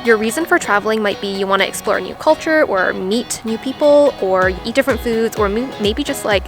Your reason for traveling might be you want to explore a new culture or meet new people or eat different foods or maybe just like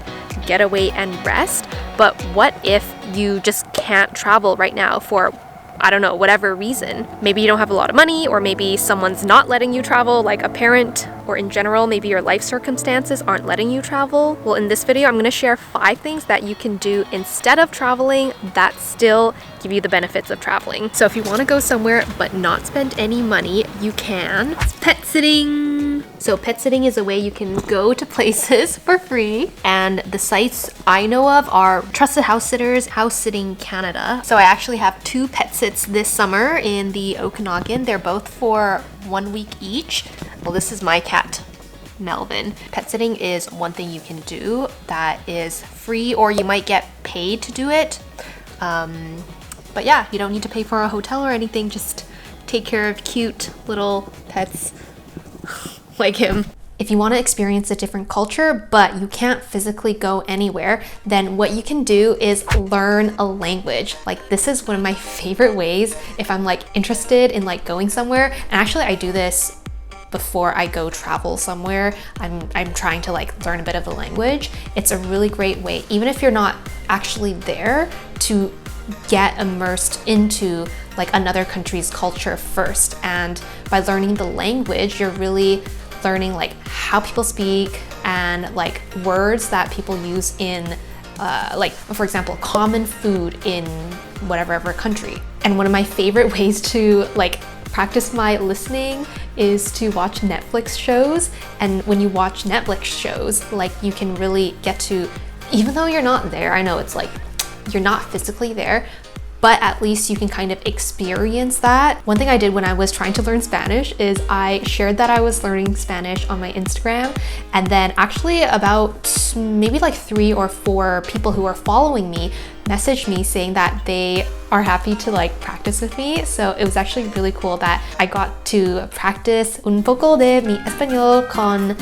get away and rest. But what if you just can't travel right now for, I don't know, whatever reason? Maybe you don't have a lot of money, or maybe someone's not letting you travel, like a parent, or in general, maybe your life circumstances aren't letting you travel. Well, in this video, I'm going to share 5 things that you can do instead of traveling that still give you the benefits of traveling. So if you want to go somewhere but not spend any money, you can. Pet sitting. So pet sitting is a way you can go to places for free, and the sites I know of are Trusted House Sitters, House Sitting Canada. So I actually have 2 pet sits this summer in the Okanagan. They're both for 1 week each. Well, this is my cat, Melvin. Pet sitting is one thing you can do that is free, or you might get paid to do it. But yeah, you don't need to pay for a hotel or anything. Just take care of cute little pets like him. If you want to experience a different culture, but you can't physically go anywhere, then what you can do is learn a language. Like, this is one of my favorite ways if I'm like interested in like going somewhere. And actually I do this before I go travel somewhere. I'm trying to like learn a bit of the language. It's a really great way, even if you're not actually there, to get immersed into like another country's culture first. And by learning the language, you're really learning like how people speak and like words that people use in like, for example, common food in whatever country. And one of my favorite ways to like practice my listening is to watch Netflix shows. And when you watch Netflix shows, like, you can really get to, even though you're not there, I know it's like you're not physically there, but at least you can kind of experience that. One thing I did when I was trying to learn Spanish is I shared that I was learning Spanish on my Instagram, and then actually about maybe like 3 or 4 people who are following me messaged me saying that they are happy to like practice with me. So it was actually really cool that I got to practice un poco de mi español con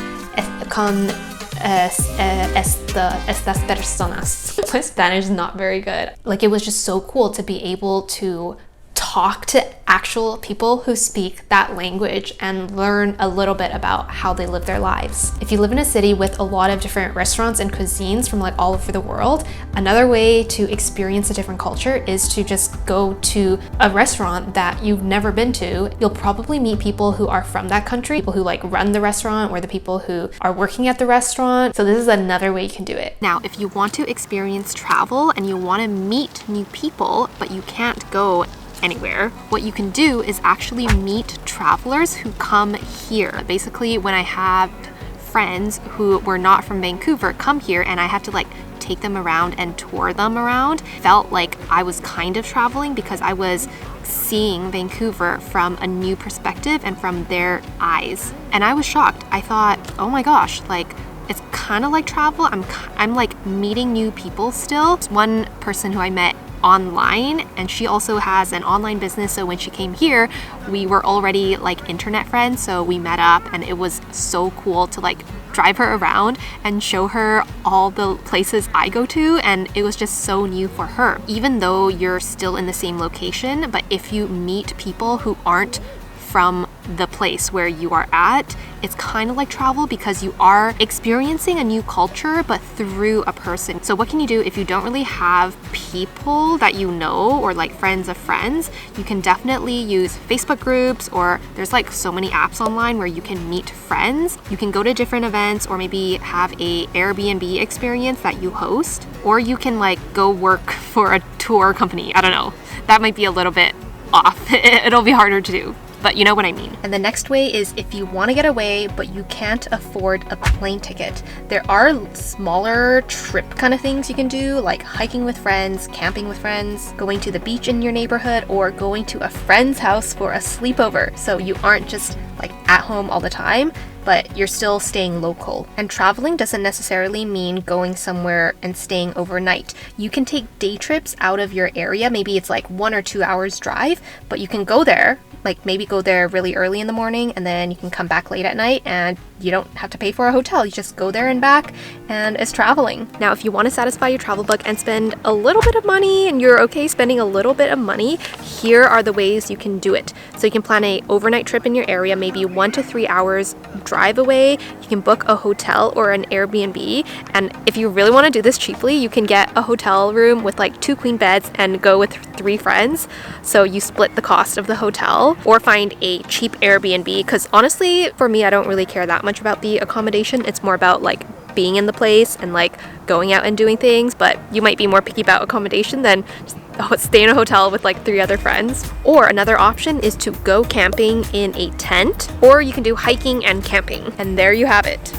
estas personas. My Spanish is not very good. Like, it was just so cool to be able to talk to actual people who speak that language and learn a little bit about how they live their lives. If you live in a city with a lot of different restaurants and cuisines from like all over the world, another way to experience a different culture is to just go to a restaurant that you've never been to. You'll probably meet people who are from that country, people who like run the restaurant or the people who are working at the restaurant. So this is another way you can do it. Now, if you want to experience travel and you want to meet new people, but you can't go anywhere, what you can do is actually meet travelers who come here. Basically, when I have friends who were not from Vancouver come here and I have to like take them around and tour them around, felt like I was kind of traveling because I was seeing Vancouver from a new perspective and from their eyes. And I was shocked. I thought, oh my gosh, like, it's kind of like travel. I'm like meeting new people still. One person who I met online, and she also has an online business, so when she came here we were already like internet friends, so we met up and it was so cool to like drive her around and show her all the places I go to, and it was just so new for her. Even though you're still in the same location, but if you meet people who aren't from the place where you are at, it's kind of like travel because you are experiencing a new culture but through a person. So what can you do if you don't really have people that you know or like friends of friends? You can definitely use Facebook groups, or there's like so many apps online where you can meet friends. You can go to different events or maybe have a Airbnb experience that you host, or you can like go work for a tour company. I don't know. That might be a little bit off. It'll be harder to do, but you know what I mean. And the next way is if you want to get away but you can't afford a plane ticket. There are smaller trip kind of things you can do, like hiking with friends, camping with friends, going to the beach in your neighborhood, or going to a friend's house for a sleepover, so you aren't just like at home all the time, but you're still staying local. And traveling doesn't necessarily mean going somewhere and staying overnight. You can take day trips out of your area. Maybe it's like 1 or 2 hours drive, but you can go there, like maybe go there really early in the morning and then you can come back late at night, and you don't have to pay for a hotel. You just go there and back, and it's traveling. Now, if you want to satisfy your travel bug and spend a little bit of money and you're okay spending a little bit of money, here are the ways you can do it. So So you can plan a overnight trip in your area, maybe 1 to 3 hours drive away. You can book a hotel or an Airbnb. And if you really want to do this cheaply, you can get a hotel room with like 2 queen beds and go with 3 friends. So you split the cost of the hotel, or find a cheap Airbnb, because honestly, for me, I don't really care that much about the accommodation. It's more about like being in the place and like going out and doing things, but you might be more picky about accommodation than stay in a hotel with like 3 other friends. Or another option is to go camping in a tent, or you can do hiking and camping. And there you have it.